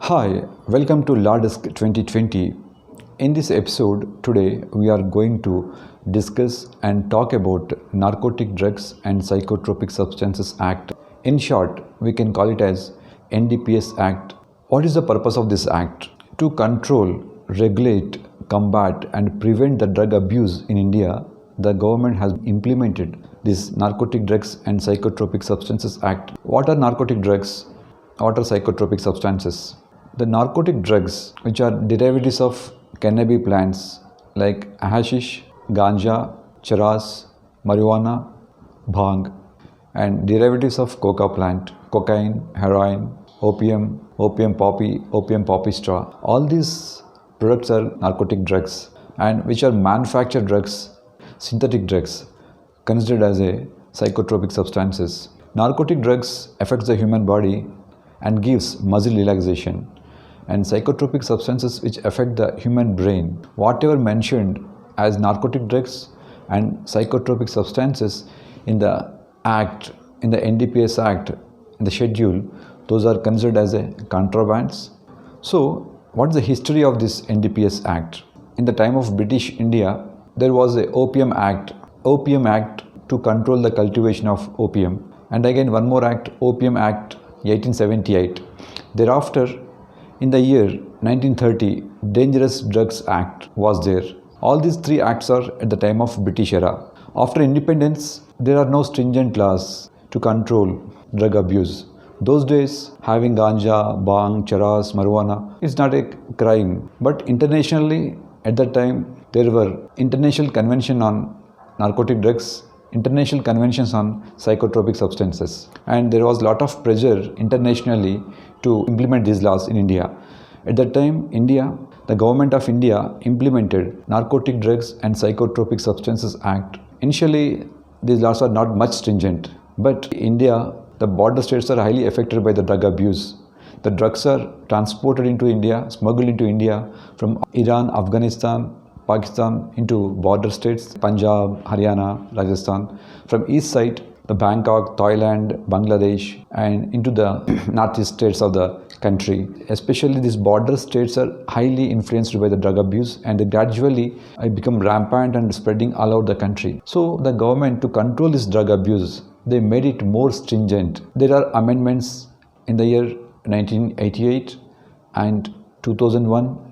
Hi, welcome to Law Desk 2020. In this episode, today we are going to discuss and talk about Narcotic Drugs and Psychotropic Substances Act. In short, we can call it as NDPS Act. What is the purpose of this act? To control, regulate, combat and prevent the drug abuse in India, the government has implemented this Narcotic Drugs and Psychotropic Substances Act. What are narcotic drugs? What are psychotropic substances? The narcotic drugs, which are derivatives of cannabis plants like hashish, ganja, charas, marijuana, bhang, and derivatives of coca plant, cocaine, heroin, opium, opium poppy straw. All these products are narcotic drugs, and which are manufactured drugs, synthetic drugs, considered as a psychotropic substances. Narcotic drugs affects the human body and gives muscle relaxation, and psychotropic substances which affect the human brain. Whatever mentioned as narcotic drugs and psychotropic substances in the Act, in the NDPS Act, in the schedule, those are considered as a contrabands. So, what is the history of this NDPS Act? In the time of British India, there was a Opium Act to control the cultivation of opium, and again one more act, Opium Act 1878. Thereafter, in the year 1930, Dangerous Drugs Act was there. All these three acts are at the time of British era. After independence, there are no stringent laws to control drug abuse. Those days, having ganja, bhang, charas, marijuana is not a crime. But internationally, at that time, there were International Convention on Narcotic Drugs, International Conventions on Psychotropic Substances, and there was a lot of pressure internationally to implement these laws in India. At that time, the government of India implemented Narcotic Drugs and Psychotropic Substances Act. Initially, these laws are not much stringent, but India, the border states are highly affected by the drug abuse. The drugs are transported into India, smuggled into India from Iran, Afghanistan, Pakistan into border states, Punjab, Haryana, Rajasthan. From east side, the Bangkok, Thailand, Bangladesh, and into the northeast states of the country. Especially these border states are highly influenced by the drug abuse, and they gradually become rampant and spreading all over the country. So the government, to control this drug abuse, they made it more stringent. There are amendments in the year 1988 and 2001,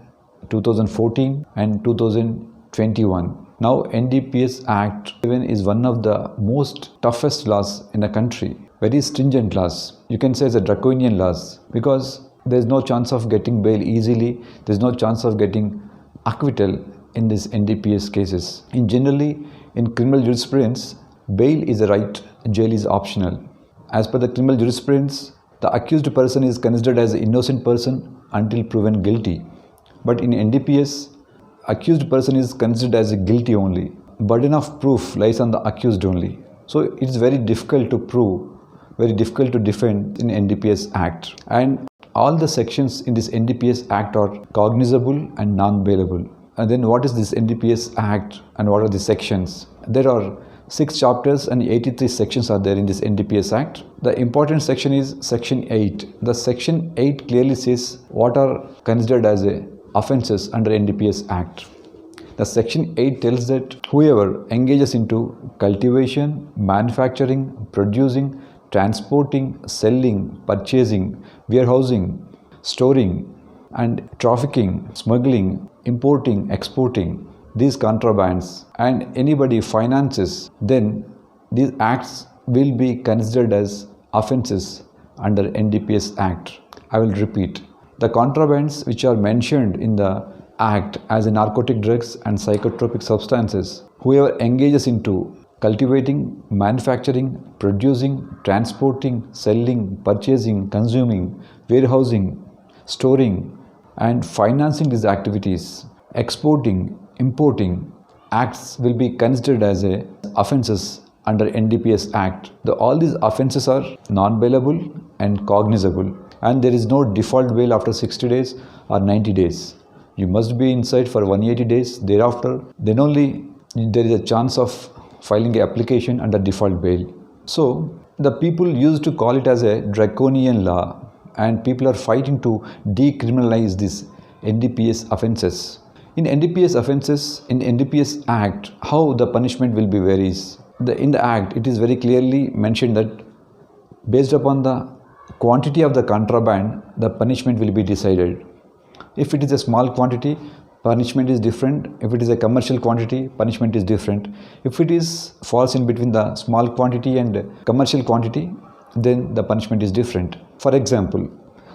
2014 and 2021. Now NDPS Act even is one of the most toughest laws in the country. Very stringent laws. You can say it's a draconian laws, because there's no chance of getting bail easily. There's no chance of getting acquittal in these NDPS cases. Generally, in criminal jurisprudence, bail is a right, jail is optional. As per the criminal jurisprudence, the accused person is considered as an innocent person until proven guilty. But in NDPS, accused person is considered as a guilty only. Burden of proof lies on the accused only. So it's very difficult to prove, very difficult to defend in NDPS Act. And all the sections in this NDPS Act are cognizable and non-bailable. And then what is this NDPS Act and what are the sections? There are 6 chapters and 83 sections are there in this NDPS Act. The important section is Section 8. The Section 8 clearly says what are considered as offences under NDPS Act. The Section 8 tells that whoever engages into cultivation, manufacturing, producing, transporting, selling, purchasing, warehousing, storing, and trafficking, smuggling, importing, exporting these contrabands, and anybody finances, then these acts will be considered as offences under NDPS Act. I will repeat. The contrabands which are mentioned in the Act as narcotic drugs and psychotropic substances, whoever engages into cultivating, manufacturing, producing, transporting, selling, purchasing, consuming, warehousing, storing, and financing these activities, exporting, importing, acts will be considered as offences under NDPS Act. All these offences are non-bailable and cognizable, and there is no default bail after 60 days or 90 days. You must be inside for 180 days. Thereafter, then only there is a chance of filing an application under default bail. So, the people used to call it as a draconian law. and people are fighting to decriminalize these NDPS offences. In NDPS offences, in NDPS Act, how the punishment will be varies. In the Act, it is very clearly mentioned that based upon the quantity of the contraband, the punishment will be decided. If it is a small quantity, punishment is different. If it is a commercial quantity, punishment is different. If it is falls in between the small quantity and commercial quantity, then the punishment is different. For example,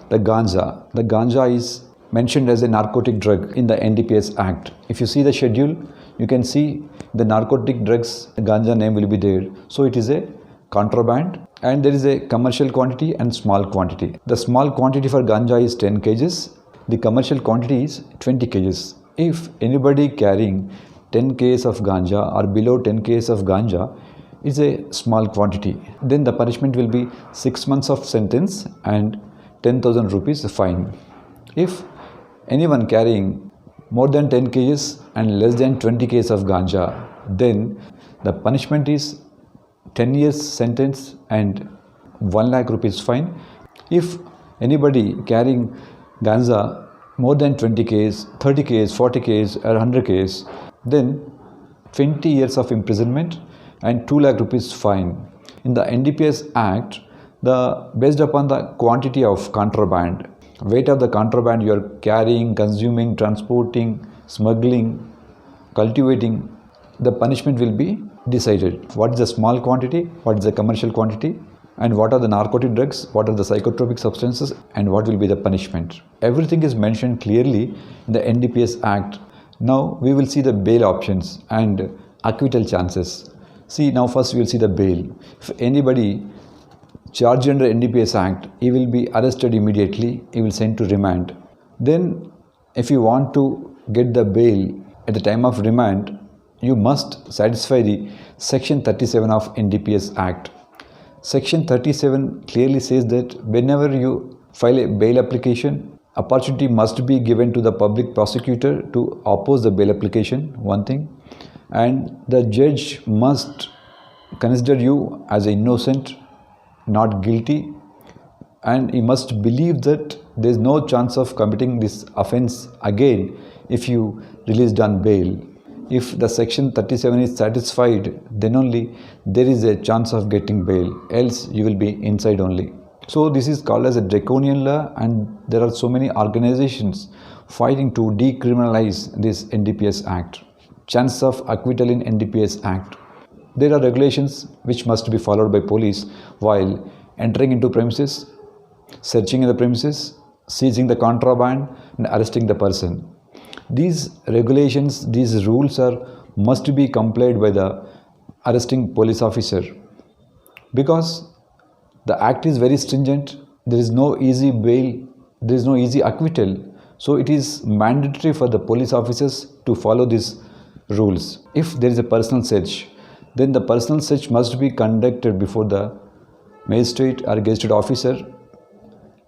the ganja is mentioned as a narcotic drug in the NDPS Act. If you see the schedule, you can see the narcotic drugs, the ganja name will be there. So it is a contraband, and there is a commercial quantity and small quantity. The small quantity for ganja is 10 kgs. The commercial quantity is 20 kgs. If anybody carrying 10 kgs of ganja or below 10 kgs of ganja is a small quantity, then the punishment will be 6 months of sentence and 10,000 rupees fine. If anyone carrying more than 10 kgs and less than 20 kgs of ganja, then the punishment is 10 years sentence and 1 lakh rupees fine. If anybody carrying ganja more than 20 kgs, 30 kgs, 40 kgs or 100 kgs, then 20 years of imprisonment and 2 lakh rupees fine. In the NDPS Act, based upon the quantity of contraband, weight of the contraband you are carrying, consuming, transporting, smuggling, cultivating, the punishment will be decided. What is the small quantity, what is the commercial quantity, and what are the narcotic drugs, what are the psychotropic substances, and what will be the punishment. Everything is mentioned clearly in the NDPS Act. Now we will see the bail options and acquittal chances. See, now first we will see the bail. If anybody charged under NDPS Act, he will be arrested immediately, he will sent to remand. Then if you want to get the bail at the time of remand, you must satisfy the section 37 of NDPS Act. Section 37 clearly says that whenever you file a bail application, opportunity must be given to the public prosecutor to oppose the bail application, one thing, and the judge must consider you as innocent, not guilty, and he must believe that there is no chance of committing this offence again if you released on bail. If the section 37 is satisfied, then only there is a chance of getting bail, else you will be inside only. So this is called as a draconian law, and there are so many organizations fighting to decriminalize this NDPS Act. Chance of acquittal in NDPS Act. There are regulations which must be followed by police while entering into premises, searching the premises, seizing the contraband and arresting the person. These regulations, these rules must be complied by the arresting police officer, because the act is very stringent. There is no easy bail, there is no easy acquittal. So it is mandatory for the police officers to follow these rules. If there is a personal search, then the personal search must be conducted before the magistrate or gazetted officer,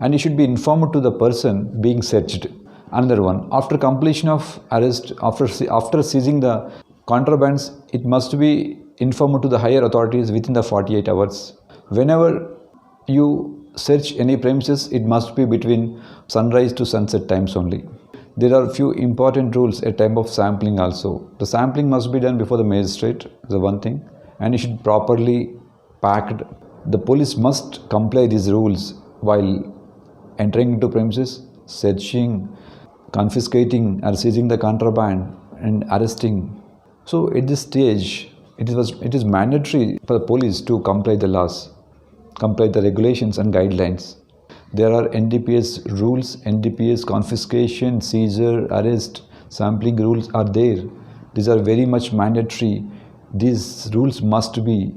and he should be informed to the person being searched. Another one, after completion of arrest, after seizing the contrabands, it must be informed to the higher authorities within the 48 hours. Whenever you search any premises, it must be between sunrise to sunset times only. There are few important rules at time of sampling also. The sampling must be done before the magistrate, the one thing, and it should properly packed. The police must comply these rules while entering into premises, searching, confiscating or seizing the contraband and arresting. So at this stage, it is mandatory for the police to comply the laws, comply the regulations and guidelines. There are NDPS rules, NDPS confiscation, seizure, arrest, sampling rules are there. These are very much mandatory. These rules must be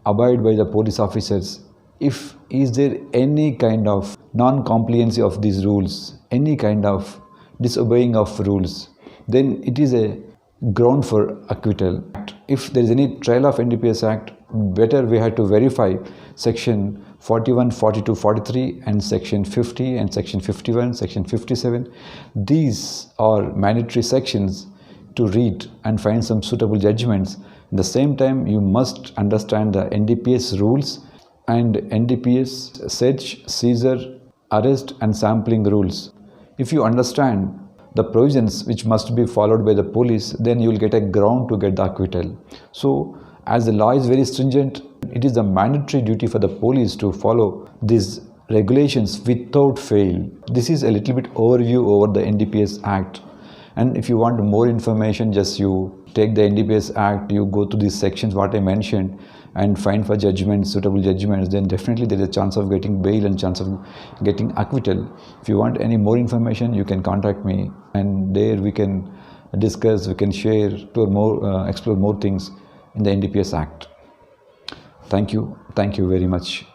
abided by the police officers. If is there any kind of non-compliance of these rules, any kind of disobeying of rules, then it is a ground for acquittal. If there is any trial of NDPS Act, better we have to verify section 41, 42, 43 and section 50 and section 51, section 57. These are mandatory sections to read and find some suitable judgments. At the same time, you must understand the NDPS rules and NDPS search, seizure arrest and sampling rules. If you understand the provisions which must be followed by the police, then you will get a ground to get the acquittal. So as the law is very stringent, it is a mandatory duty for the police to follow these regulations without fail. This is a little bit overview over the NDPS Act. And if you want more information, just you take the NDPS Act, you go to these sections what I mentioned and find for judgments, suitable judgments, then definitely there is a chance of getting bail and chance of getting acquittal. If you want any more information, you can contact me, and there we can discuss, we can share, to more explore more things in the NDPS Act. Thank you very much.